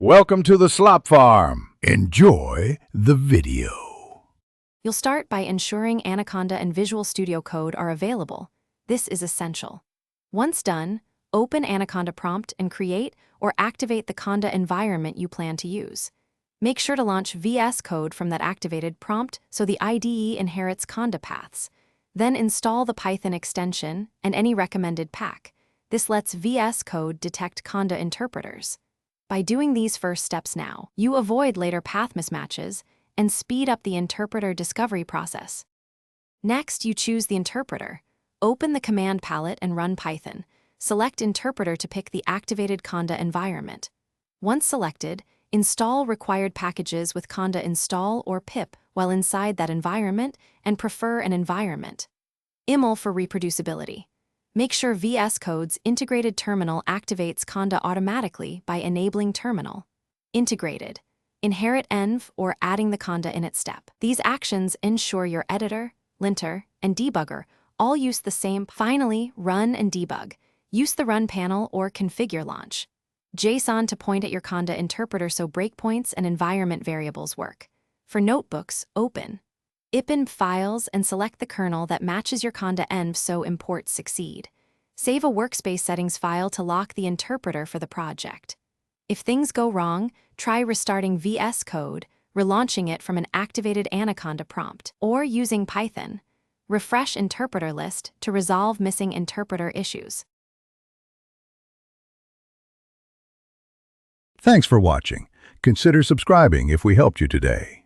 Welcome to the Slop Farm. Enjoy the video. You'll start by ensuring Anaconda and Visual Studio Code are available. This is essential. Once done, open Anaconda prompt and create or activate the Conda environment you plan to use. Make sure to launch VS Code from that activated prompt so the IDE inherits Conda paths. Then install the Python extension and any recommended pack. This lets VS Code detect Conda interpreters. By doing these first steps now, you avoid later path mismatches and speed up the interpreter discovery process. Next, you choose the interpreter. Open the command palette and run Python. Select interpreter to pick the activated Conda environment. Once selected, install required packages with Conda install or pip while inside that environment and prefer an environment. IML for reproducibility. Make sure VS Code's integrated terminal activates Conda automatically by enabling terminal. Integrated. Inherit env or adding the Conda in its step. These actions ensure your editor, linter, and debugger all use the same. Finally, run and debug. Use the run panel or configure launch. JSON to point at your Conda interpreter so breakpoints and environment variables work. For notebooks, open IPENV files and select the kernel that matches your Conda env so imports succeed. Save a workspace settings file to lock the interpreter for the project. If things go wrong, try restarting VS Code, relaunching it from an activated Anaconda prompt, or using Python. Refresh interpreter list to resolve missing interpreter issues. Thanks for watching. Consider subscribing if we helped you today.